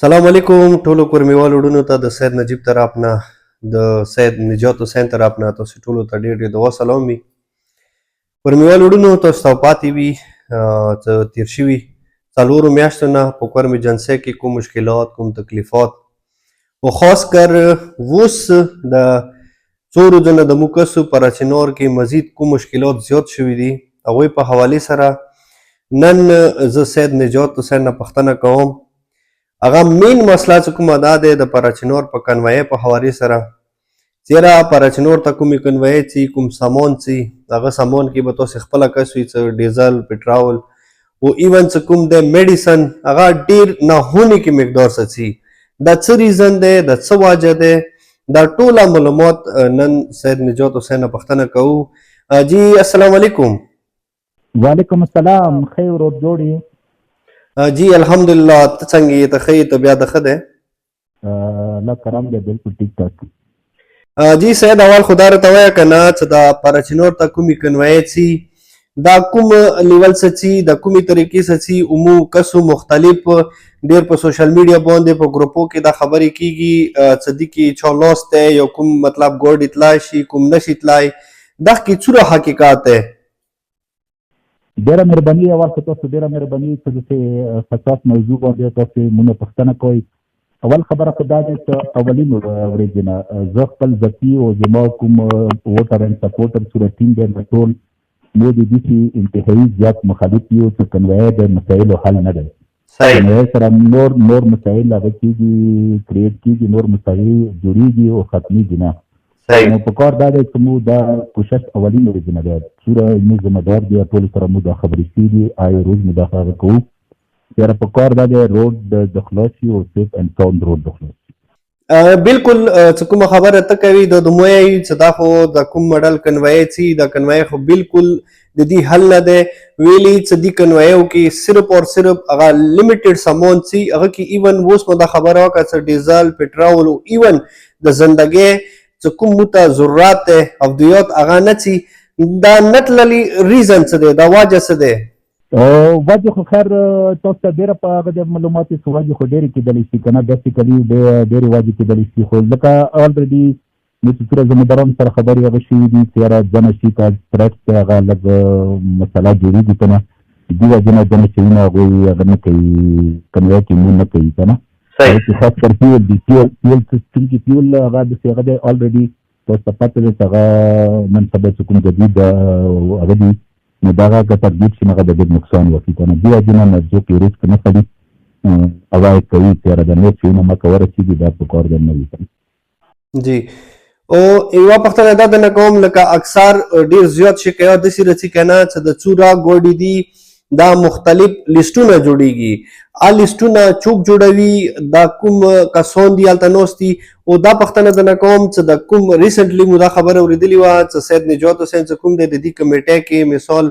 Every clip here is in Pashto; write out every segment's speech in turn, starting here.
سلام علیکم ټولو کورمیوال وروڼو ته د سید نجیب طرف نه د سید نجات حسین طرف نه تاسو ټولو ته ډېر ډېر دعا سلام وي. کورمیوال وروڼو تاسو ته پاتې وي څه تېر شوي څلورو میاشتو نه په کور مې جنسۍ کې کوم مشکلات کوم تکلیفات و خاص کر اوس د څو ورځو نه د موږ کسو په راچینور کې مزید کوم مشکلات زیات شوي دي هغوی په حوالې سره نن زه سید نجات حسین نه پوښتنه کوم. هغه مین مسله چې کومه دا دی د پراچینور په کنوایۍ په حوالې سره چېرې پراچینور ته کومې کنوایۍ ځي کوم سامان ځي هغه سامان کې به تاسې خپله کس وي څه ډیزل پټرول و ایون څه کوم دی میډیسن هغه ډېر ناهونې کې مقدار څه ځي دا څه ریزن دی د څه واجه دی دا ټوله معلومات نن سید نجات حسین نه پوښتنه کوو. جی السلام علیکم. وعلیکم السلام. خیر ورور جوړ یې؟ جی الحمدلله. ته څنګه یې؟ ته ښه یې؟ طبیعت ښه دی؟ الله کرم دی، بلکل ټیک ټاک. جی سید اول خو دا راته وایه که نه چې دا پراچینور ته کومې کنوایۍ ځي دا کوم لیول څه ځي د کومې طریقې څه ځي عمو کسو مختلف ډېر په سوشل میډیا باندې په ګروپو کې دا خبرې کېږي څه دي کې چا لاس دی یو کوم مطلب ګوډ اطلاع شي کوم نشي اطلاع دا کې څومره حقیقت دی؟ ډېره مهرباني اول خو تاسو ډېره مهرباني چې داسې حساس موضوع باندې تاسې مونږ پوښتنه کوئ. اول خبره خو دا دی چې اولین ورځې نه زه خپل ذاتي او زما کوم ووټر اینډ سپورټر صورت ټیم دی نو ټول موږ د دې چې انتهایي زیات مخالف یو چې کنوایۍ د مسایلو حل نه دی. کنوایۍ سره نور مسایل هغه کېږي کریټ کېږي نور مسایل جوړېږي او ختمېږي نه. نو په کار دا دی چې موږ دا کوشش اولین ورځې نه دی څومره موږ ذمهدار دي ټولو سره موږ دا خبرې شوي دي آی روز موږ دا خبره کوو یاره په کار دا دی روډ د خلاص شي او سیف اینډ ساوند روډ د خلاص شي. بالکل چې کومه خبره ته کوي د دومویه چې دا خو د کوم مډل کنوایۍ ځي دا کنوایۍ خو بالکل د دې حل نه دی ویلي چې دې کنوایو کې صرف اور صرف هغه لیمیټډ سامان ځي هغه کې ایون اوس مو دا خبره وکړه چې ډیزل پټرول او ایون د زندګۍ چې کوم موته ضرورت دی افدیات هغه نه ځي دا نتللی ریزن څه دی دا واجه څه دی؟ واجه خو خیر تاسو ته ډېره په هغه د معلوماتو څه واجه خو ډېرې کېدلی شي که نه بیسیکلي ډېرې واجه کېدلی شي خو لکه الریډي موږ چې څومره زموږدارانو سره خبرې هغه شوي دي چې یاره ځنه شي که سټرټس دی هغه لږ مسله جوړېږي که نه دې وجې نه ځنه شیونه هغوی هغه نه کوي کنوایۍ کې مون نه کوي که نه خاص کر فیول دی فیول سیسټم کې فیول هغه داسې هغه دی الریډي تاسو ته پته دی چې هغه نن سبا چې کوم جدید هغه دي نو د هغه که ترجیح شي نو هغه د ډېر نقصان وکړي که نه دې وجې نه نرجو کې ریسک نه خلي هغه یې کوي چې یاره د نور شیونه مه کوه ورسېږي دا په کار در نه وي. جی او یوه پوښتنه دا درنه کوم لکه اکثر ډېر زیات شکایات داسې راځي که نه چې د څوره ګوډې دي دا مختلف لیسټونه جوړیږي لیسټونه څوک جوړوي دا کوم کسان دي هلته ناست دي او دا پوښتنه درنه کوم چې د کوم ریسنټلی مو دا خبره اورېدلې وه چې سید نجات حسین چې کوم دی د دې کمیټۍ کې مثال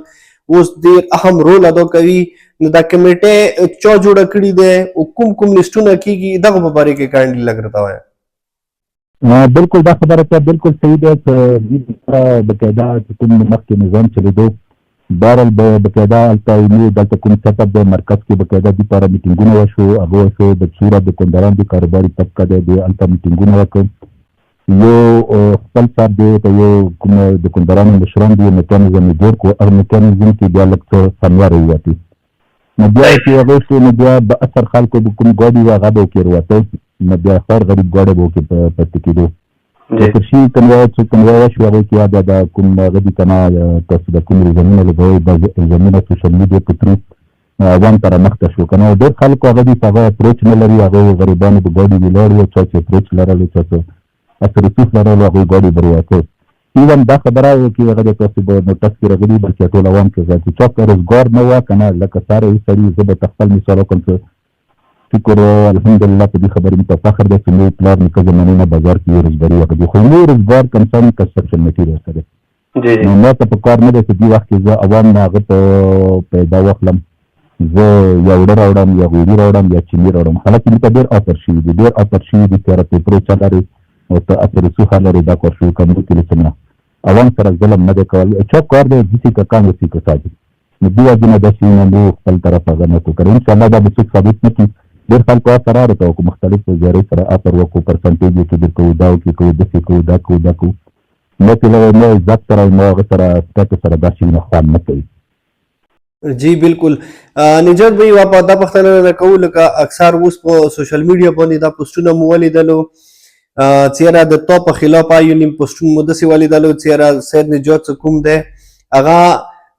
اوس ډېر اهم رول ادا کوي نو دا کمیټۍ چا جوړه کړې دی او کوم کوم لیسټونه کېږي دغه په باره کې کاینډلي لږ راته وایه. بالکل دا خبره ته بالکل صحیح دی چې دې سره بقاعده چې کوم مخکې نظام چلېدو بهرحال بقاعده هلته موږ دلته کوم سیټ اپ دی مرکز کې بقاعده دې لپاره میټینګونه وشو هغه وشو د څوره دکانداران د کاروباري طبقه دی دی هلته میټینګونه وکړو یو خپل صاحب دی ته یو کوم دکاندارانو مشران دي میکانیزم یې جوړ کړو هغه میکانیزم کې بیا لږ څه سمیا راووتې نو بیا چې هغه شو نو بیا به اثر خلکو د کوم ګاډي وه هغه به وکې راوتی نو بیا خیر غریب ګاډی به وکې پاتې کېدو تر شي کنوایه څو کنوایه وشوې هغوی کې بیا د کوم هغه دي که نه تاسو د کوم ریزنونه لګوئ دا ریزنونه سوشل میډیا په ترو عوام ته رامخته شو که نه ډېر خلکو هغه دي چې هغه اپروچ نه لري هغوی غریبانو د ګاډي ولاړ وو چا چې اپروچ لرلو چا چې اثر رسوخ لرلو هغوی ګاډي به راوته ایون دا خبره وه چې هغه د تاسو به نوټس کې راغلي بلکې ټول عوام کې چې چا که روزګار نه وه که نه لکه ساره یو سړي زه به خپل مثال وکړم چې شکر الحمدلله په دې خبرې مې ته فخر دی چې موږ پلار نیکه زمانې نه بازار کې یو روزګاري وکړو خو موږ روزګار کنسرن کنسټرکشن میټیریل سره نو ما ته په کار نه دی چې دې وخت کې زه عوام نه هغه ته پیدا واخلم زه یا اوړه راوړم یا غوړي راوړم یا چیني راوړم حالانکې موږ ته ډېر آفر شوي دي ډېر آفر شوي دي چې یاره پیپرو چا لرې او ته اثر رسوخه لرې دا کار شروع کړه موږ کې نه عوام سره ظلم نه دی کول چا کار دی جسي که کام وسي که ساجي نو دې وجې نه دا شیونه موږ خپل طرف هغه نه کړو انشاءالله دا به څوک ثابت نه کړي ډېر خلکو اثر ته وکړو مختلفو زیارې سره اثر وکړو پرسنټیج یې کې درکوو دا وکړو داسې کوو دا کوو دا کوو نو چې له نو عزت سره نو هغه سره ستاسو سره دا شي نه خوند نه کوي جی بالکل نجات بھائی واپس دا پښتنه نه کوو لکه اکثر اوس په سوشل میډیا باندې دا پوسټونه مو ولیدلو چیرې د تو په خلاف یو پوسټونه مو داسې ولیدلو چیرې سید نجات کوم دی هغه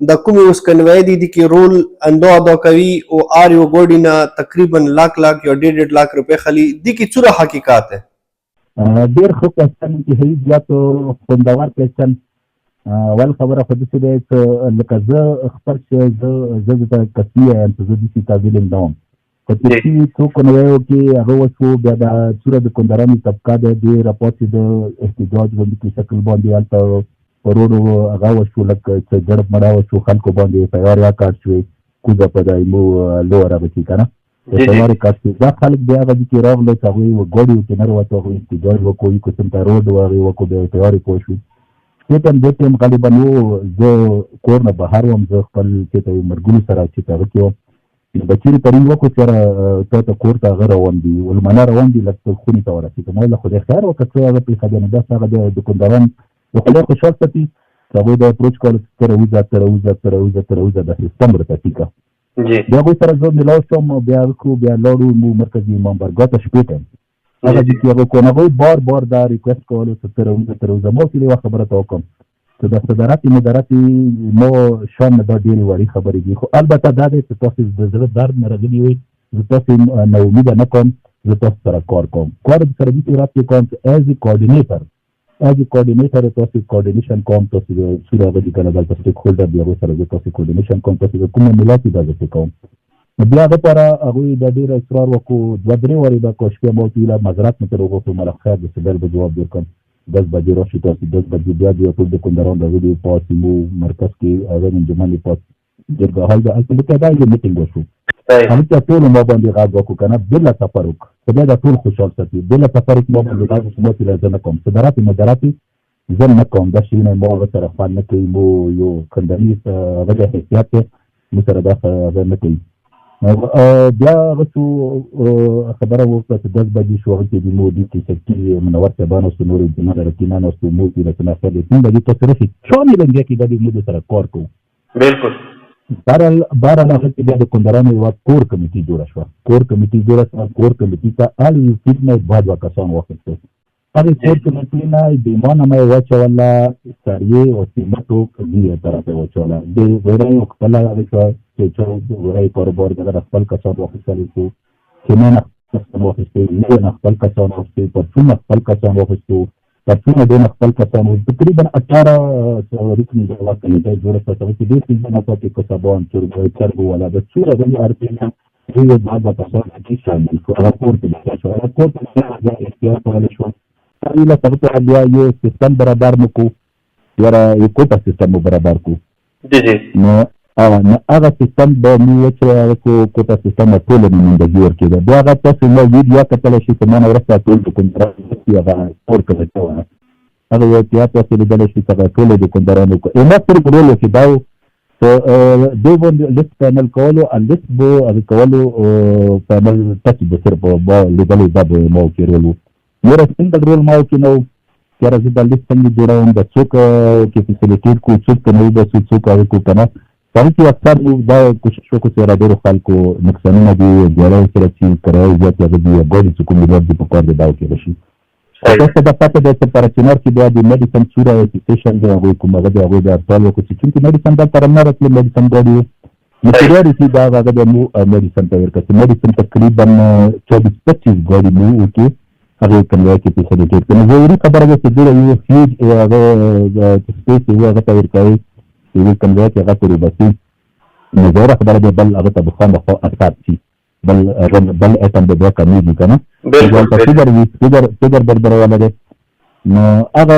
د کومې اوس کنوی دي کې رول ادا کوي او آر یو ګوډي نه تقریبا لاک یا 1.5 لاک روپے خلی دي کې څوره حقیقت ده ډېر ښه کوېسچن انتهایي زیات خوندور کوېسچن ول خبره خو داسې دی چې لکه زه خپل شی زه ته کسي یم چې زه داسې تعبیل نه وم په چې څوک کنویو کې هغه وشو بیا د څوره د کندرانو طبقه دی ډېر راپاسې د احتجاج باندې شکل باندې هلته پروړو هغه وشو لکه چې ګړب مړه وشو خلکو باندې تیار کار شوې کوزه په دایمو لوړه به چې که نه تیار کار شوې دا خلک بیا هغه دي کې راغله چې هغوی ګوډې وکې نه راوته هغوی احتجاج وکړو یو قسم ته روډ هغې وکړو بیا تیارې پوه شوې دې ټایم غالبا و زه کور نه بهر وم زه خپل چې ته مرګونو سره چې هغه کې وم نو بچیرې ترین وکړو چې تا ته کور ته هغه روان دي ولمانه روان دي لږ خونې ته ورسېدو ما له خدای خیر وکړه څه هغه پېښه بیا نو داسې هغه د کندهاران د خدای خوشحال ساتي هغوی د اپروچ کولو چې ته راوځه دا سیستم راته ټیکه بیا هغوی سره زه میلاو شوم بیا بیا لاړو مو مرکزي امام بارګاه ته شپې ټایم هغه دي چې هغه کو نه هغوی بار دا ریکویسټ کولو چې ته راوځه ما ورته یوه خبره ته وکړم چې د صدارتي مدارتي مو شان نه دا ډېرې وړې خبرې دي خو البته دا دی چې تاسو د زړه درد نه راغلي وئ زه تاسو ناامیده نه کوم زه تاسو سره کار کوم کار سره دې رات کې کوم ایز ا کوارډینیټر تاسو کوارډینیشن کوم تاسو د سوره غوډي کنه د تاسو هولډر دی هغه سره تاسو کوارډینیشن کوم تاسو کومه ملاتي دا څه کوم بیا د لپاره هغه د ډېر اصرار وکړو 2-3 وری دا کوشش مو ویله معذرت مته وروغو مله خیر د سبل به جواب ورکړم 10 بجې راشي تاسو 10 بجې بیا د ټول د کندهار د ویډیو پاتې مو مرکز کې هغه انجمنې پات درګه حال د اصل کې دا یو میټینګ وشو هغه ټول مو باندې غاړه وکړو کنه بل تفرق خدای دا ټول خوشحال ساتي بل تفرق مو باندې غاړه سمو چې لازم کوم صدارت مداراتي زه نه کوم دا شي نه مو سره خپل نه کوي مو یو کندنی هغه احتیاط مو سره دا نه کوي بیا غوښتو خبره وکړه چې 10 بجې شو هغه کې د مو دي چې سکي منور صاحبانو سره نور د نظر کینانو سره مو چې د تناسب د 3 بجې تاسو راشي څو نه لنګي کې د مو سره کار کوو بالکل بار هغه کې بیا د کندرانو یو کور کمیټي جوړه شو کور کمیټي ته اړ یو فټنس بعد وکاسان وخته هغه کور کمیټي نه د ایمان مې واچولا سریه او سیمټو کې طرفه واچولا د ورای او خپل هغه چې ورای کاروبار د خپل کسان وخته لیکو چې نه خپل وخته نه خپل کسان وخته په څومره خپل کسان وخته ترڅو د خپل کسانو تقریبا 18 ریکنی د وخت کې جوړه شوه چې دې څه نه پاتې کسبان چې چرګ ولا د څوره د ارتینه یو بعد تاسو کې شامل شو هغه پورته شو هغه پورته د اختیار کول شو ایله ترته بیا یو سیستم برابر مکو یاره یو کوټه سیستم برابر کو جی نو هغه سیستم به موږ چې هغه کوټه سیستم ټول نه د جوړ کړي بیا هغه تاسو نو ویډیو کتل شي چې مانه ورسته ټول کوم هغه اور کوي هغه یو تاسو د دې شي چې ټول د کندرانو کو ایمه پر ګورلو چې داو دوی باندې لیست پینل کولو ان لیست بو هغه کولو پینل ټچ د سر په لیدل د مو کېرلو نو څنګه رول ماو کې نو چې راځي د لیست څنګه جوړاوم د څوک کې فیسیلیټیټ کو څوک نو د څوک هغه کو کنه څنګه اکثر دا کوشش وکړو چې را ډېر خلکو نقصانونه دي ډېر سره چې کرای زیات هغه دی ګوري چې کوم ملت په کار دی دا کې شي تاسو د پاتې د سپارچنر کې بیا د میډیسن سوره سټیشن دی هغه کوم هغه دی هغه د ارتال وکړي چې میډیسن دا تر نه راتلی میډیسن دی مټریال چې دا هغه د مو میډیسن ته ورکړي میډیسن تقریبا 24-25 ګوري مو وکړي هغه کنه کې په دې کې نو ضروري خبره ده چې ډېر یو هیج هغه سپیس یو هغه ته ورکړي چې کنه کې هغه پوری بسي نو زه خبره ده بل هغه ته بخوام خو اثر شي بل اتم د دوه کمیږي کنه فکر برابر ولا ده نو هغه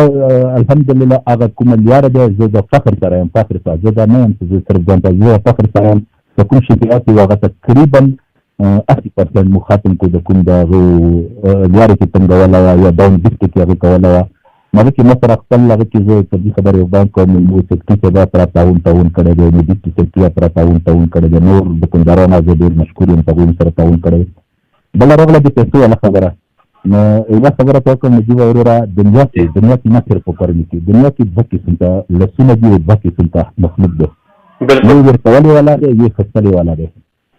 الحمدلله هغه کوم لیار ده زه د فخر سره یم فخر سره زه دا نه یم چې صرف ځان ته یو فخر سره د کوم شي چې هغه تقریبا 80% مخاطب کو د کوم دا لیار کې څنګه ولا یا داون ډیسټ کې هغه کولا مګر چې مثلا خپل هغه چې زه په دې خبره وبان کوم نو سکتي چې دا پر تاون کړي دی نو دې چې پر تاون کړي دی نور د کندهار نه زه ډیر مشکور یم تاسو سره تاون کړي بله راغله د پیسو والا خبره. نو یوه خبره ته وکړم نجیب وروره، دنیا کې نه صرف په کورنۍ کې، دنیا کې دوه قسم ته لسونه دي او دوه قسم ته مخلوق دی. بالکل یو ورکولې والا دی، یو خستلې والا دی.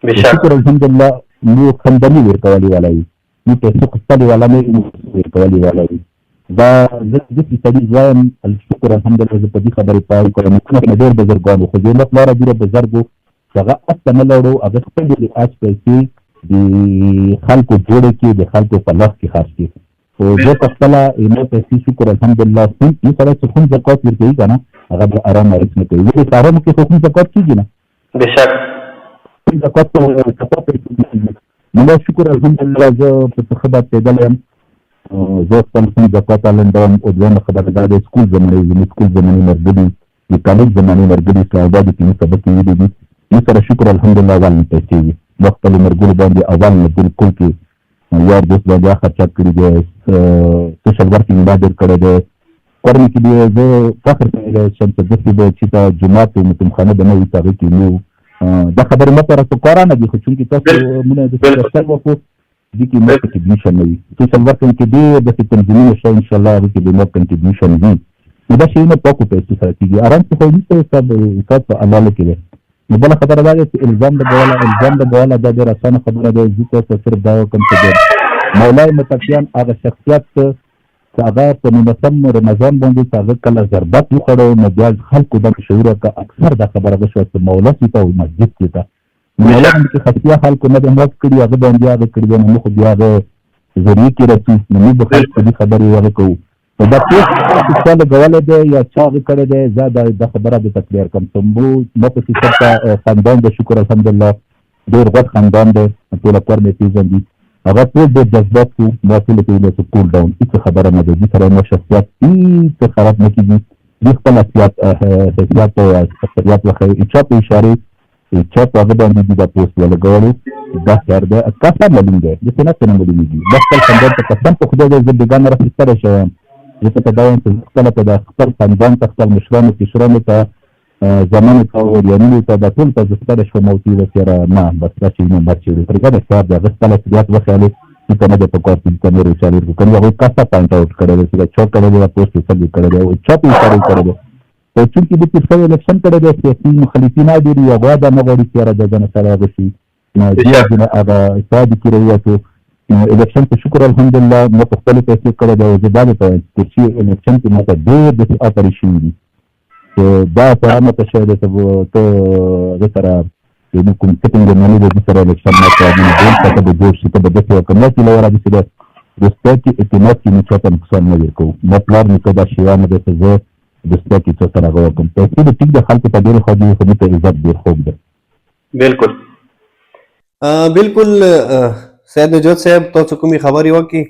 بشک شکر الحمدلله مو خندني ورکولې والا وي، مو پیسو خستلې والا نه وي، مو ورکولې والا وي. دا زه داسې سړي وایم الشکر الحمدلله زه په دې خبرې پای کړم. نه ډېر بزرګان وو خو زموږ پلاره ډېره بزرګ وو چې هغه اس ته نه لړو، هغه خپلې د اچ پیسې د خلکو جوړې کړي، د خلکو په لاس کې خرڅ کړي. خو زه په خپله ایمه پیسې شکر الحمدلله یو سړی چې خون زکات ورکوي که نه هغه به ارام عرض نه کوي. ولې په ارامو کې خو خون زکات کېږي نه، بشک خون زکات په کفا پیسې کېږي. نو دا شکر الحمدلله زه په څه ښه بادېدلی یم. زه خپل خون زکات لنډوم. او دویمه خبره دا د سکول زمانې زموږ سکول زمانې ملګري، د کالج زمانې ملګري اسلام آباد کې موږ سبق ویلي دي. موږ سره شکر الحمدلله اول نه پیسې وي. د خپلو ملګرو باندې اول نه بالکل کې یار دوست باندې خرچه کړي دي، سوشل ورکینګ دا ډېر کړی دی. کورنۍ کې بیا زه فخر کولی شم چې داسې به چې ته جومات او متمخانه به نه وي هغې کې نو دا خبرې مه کوه په کارانه دي. خو چونکې تاسو مونږ داسې ډاکټر وکړو دې کې مور کنټریبیوشن نه وي. سوشل ورکینګ کې ډېر داسې تنظیمونه شته انشاءالله هغې کې به مور کنټریبیوشن وي. نو دا شیونه پاکو پیسو سره کېږي. ارام کې خو هېڅ حساب په حلاله کې دی. نو بله خبره دا ده چې الزام لګوله دا ډېره اسانه خبره ده. زه تاسو صرف دا وکړم چې مولای متقیان هغه شخصیت چې هغه په 19 رمضان باندې چې هغه کله ضربت وخوړو نو بیا خلکو دغه شعور که اکثر دا خبره وشوه چې مولا سي ته او مسجد سي ته مولا باندې چې خفیه خلکو نه د مرګ کړي هغه باندې هغه کړي دی. نو خو بیا هغه ذریعې کې رسي نو موږ به خلک په دې خبرې هغه کوو. نو دا پیس چې چا لګولی دی یا چا هغه کړی دی زه دا خبره درته کلیر کړم چې ما پسې چېرته خاندان دی شکر الحمدلله ډېر غټ خاندان دی، ټوله کور مې پېژندي. هغه ټول ډېر جذبات وو. ما ټولو ته ویلی چې کول ډاون، هېڅ خبره نه ده. دې سره زما شخصیت هېڅ خراب نه کېږي. دوی خپل حیثیت او اکثریت وښیي. چا په اشارې چا په هغه باندې دي دا پوسټ ولګولو دا خیر دی. قسم معلوم دی داسې نه څه نه معلومېږي. دا خپل خاندان ته قسم په خدای دی زه بېګانه راخیستلی شوی یم. زه ته دا وایم چې زه خپله ته د خپل خاندان ته خپل مشرانو کشرانو ته زمانو ته وریانینو ته دا ټول ته زه ستلی شوم او ورته ویل یاره نه بس دا شی نه بد شوي پرېږده خیر دی. هغه خپل اصلیت وښیالې دې ته نه دی په کار چې دې ته نور اشارې وکړو. که نه هغوی کسه پاینټ آوټ کړی دی چې دا چا کړی دی دا پوسټ یې څنګه کړی دی او چا په اشاره یې کړی دی. خو چونکې دې تېر شوی الیکشن کړی دی سیاسي مخالفین ډېر وي هغوی دا نه غواړي چې یاره د ځانه سره هغه شي. نو دې هغه اتحادیې کې راووتو. نو الیکشن ته شکر الحمدلله ما په خپلې پیسې کړی دی او زه دا درته وایم چې تېر شوي الیکشن کې ما ته ډېر داسې افرې شوي دي چې دا اتحامه ته شوی دی ته هغه سره زموږ کوم سټینګ جرمني دی دې سره الیکشن ما ته ډېر څه به جوړ شي ته به داسې وکړه. ما چې لوره داسې دی دوستۍ کې اعتماد کې موږ چاته نقصان نه ورکوو. ما پلار نیکه دا شیوه نه دی چې زه دوستۍ کې چا سره هغه وکړم. پیسې د ټیک د خلکو ته ډېرې ښه دي خو موږ ته عزت ډېر خوږ دی. بالکل بالکل سید نجات صاحب تاسو کومې خبرې وکړي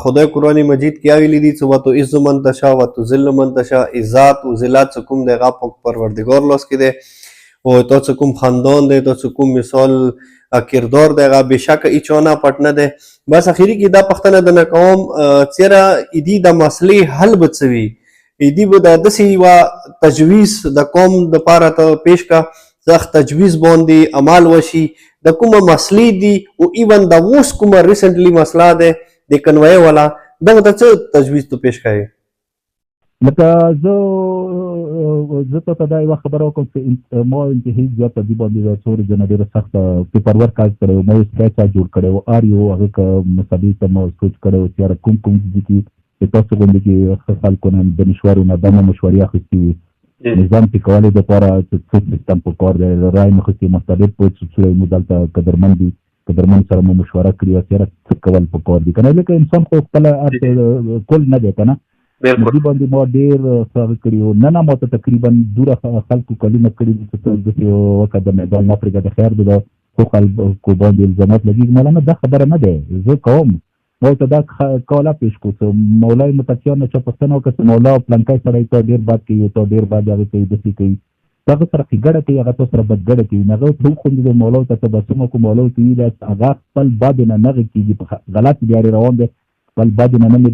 خدای قرآن مجید کې ویلي دي چې وتعز من تشاء وتذل من تشاء. عزت او ذلت چې کوم دی هغه په پروردګار لاس کې دی او تاسو کوم خاندان دی تاسو کوم مثال کردار دی هغه بېشکه هېچا نه پټ نه دی. بس اخري کې دا پوښتنه درنه کوم چېرې ایدي د مسلې حل به څه وي؟ ایدي به د داسې یوه تجویز د قوم دپاره ته پیش کړه سخت تجویز باندې عمل وشي د کومه مسلې دي او ایون د اوس کومه ریسنټلی مسله ده د کنوای والا دغه ته څه تجویز ته پیش کوي؟ لکه زه ته دا یوه خبره وکړم چې ما انتهایي زیات په دې باندې د څو ورځې نه ډېره سخته پیپر ورک کار کړی و. ما یو سکیچ جوړ کړی و آر یو هغه که مسابقې ته ما سوچ کړی و چې یاره کوم دي کې چې تاسو غوندې کې ښه خلکو نه د مشورو نه دا مو مشورې اخیستې وي نظام ټیکولو دپاره چې څه سیستم په کار دی رایې مو اخیستې مختلف څوره مو دلته قدرمن دي قدرمن سره مو مشوره کړې وه چې یاره څه کول په کار دي که نه لکه انسان خو خپله هر کل نه دی که نه دې باندې ما ډېر څه کړي وو. نه ما ته تقریبا دوره خلکو کلونه کړي دي چې داسې وکړه د میدان نه پرېږده خیر دی د څو خلکو باندې الزامات لګېږي. مولانا دا خبره نه دی زه کوم ما ورته دا کاله پېښ کړو چې مولای متقیان نه چا پوښتنه وکړه چې مولا پلانکی سړی ته ډېر بد کوي او ته ډېر بد هغې کوي داسې کوي ته هغه سره ښېګړه کوي هغه تا سره بدګړه کوي نو هغه ورته وخوندېده مولا ورته تبسم وکړو مولا ورته ویلي چې هغه خپل بد نه نغې کېږي په غلط لارې روان دی خپل بد نه نه مې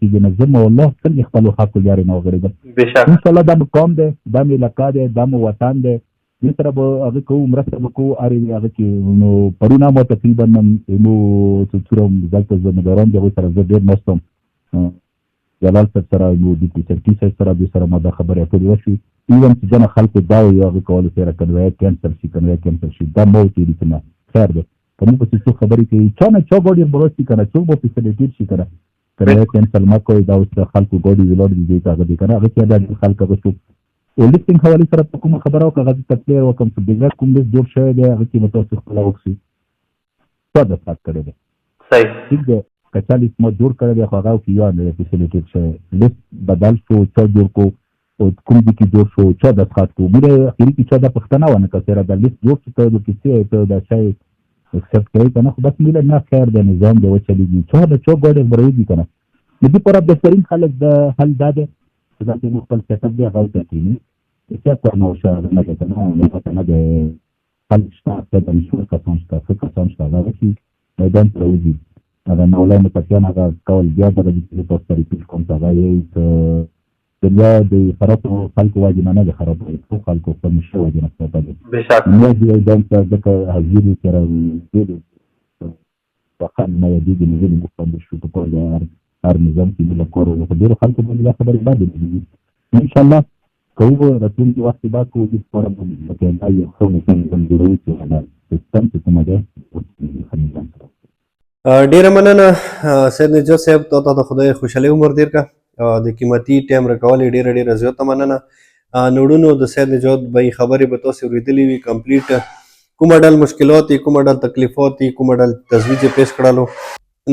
کېږي نه زه مولا څنګه خپلو حقو لارې نه وغړېدم. انشاءالله دا مو قوم دی دا مې علاقه دی دا مو وطن دی دې سره به هغه کوو مرسته به کوو هغه کې نو پرونه مو تقریبا مو چې څوره دلته زموږ د هغوی سره زه ډېر مست وم جلال صاحب سره نو ډیپټي سکرټري صاحب سره دوی سره ما دا خبرې اترې وشوې ایون چې ځنه خلکو دا وایي هغه کولو سره کنوی کینسل شي دا مو چې دي نه خیر دی که موږ پسې څوک خبرې کوي چا نه چا ګاډي به راشي که نه څوک به فیسلیټیټ شي که نه کنوی کینسل مه کوئ دا اوس د خلکو ګاډي ولاړ دي دې ته هغه دی که نه هغه کې دا ډېر خلک هغه څوک لفټینګ حوالې سره په کومه خبره وکړه هغه تکلیف وکړم چې بېګا کوم لست جوړ شوی دی هغه کې به تاسو خپله وکړئ چا دستخط کړی دی صحیح ٹھیک دی که چا لیست ما جوړ کړی دی خو هغه کې یو نه فیسلیټیټ شوی لیست بدل شو چا جوړ کو او کوم ځای کې جوړ شو چا دستخط کو موږ اخري کې چا دا پوښتنه ونه کړه چې دا لیست جوړ شو ته د کیسې ته دا شی ایکسپټ کوي که نه خو بس موږ نه خیر دی نظام دی وچلېږي چا د چا ګاډي برېږي که نه د دې پر بهترین خلک د حل دا دی چې دا چې موږ خپل سیټپ دی هغه ورته کېني چا نو شاید نه دی که نه نه د خلک شته څه د مشهور کسان شته ښه کسان شته هغه چې میدان ته راوځي هغه نولی متقیان هغه کول بیا دغه دي چې تاسو ته ریپیټ کوم چې هغه یې دنیا د خرابو خلکو وجې نه د خرابو ټول خلکو خپل مشر وجې نه څه دی بشک دنیا چې ایدان ته ځکه حاضري سره ویلو فقط نه یادېږي نو ځینې موږ باندې شو په کور هر نظام کې موږ کور خو ډېرو خلکو باندې دا خبرې باندې دي انشاءالله کوو راتلونکي وخت کې به کوو دې لپاره لکه دا یو ښه میکانیزم جوړوي چې هغه سیستم چې کومه دی نظام سره ډیره مننه سید نجات صاحب ته د خدای خوشحالي عمر ډیر کا د قیمتي ټایم راکولې ډیره زیاته مننه نوړونو د سید نجات بای خبرې به تاسو ورېدلې وي کمپلیټ کومه ډول مشکلات کومه ډول تکلیفات کومه ډول تجویز پیش کړلو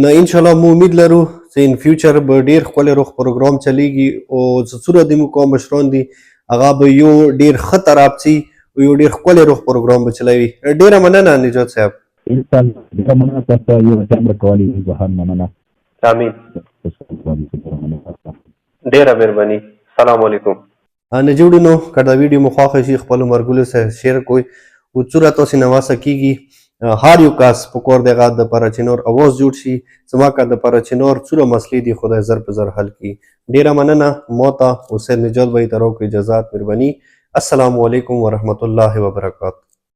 نو ان شاء الله مو امید لرو چې ان فیوچر به ډیر خپل روغ پروګرام چلیږي او صورت د مو مشرون دي هغه به یو ډیر خطر اپسي او یو ډیر خپل روغ پروګرام به چلوي ډیره مننه نجات صاحب انسان ډیره مننه تاسو یو ټایم راکولې جهان مننه امین ډیره مهرباني السلام علیکم نه جوړونو کدا ویډیو مو خوښ شي خپل مرګولو سره شیر کوئ او صورت اوس نه واسه کیږي هر یو کس په کور دغه د پرچینور اواز جوړ شي زما کا د پرچینور څوره مسلې دي خدای زر په زر حل کی ډیره مننه موتا حسین نجات بھائی ترو کو اجازه مهرباني السلام علیکم ورحمت الله وبرکاتہ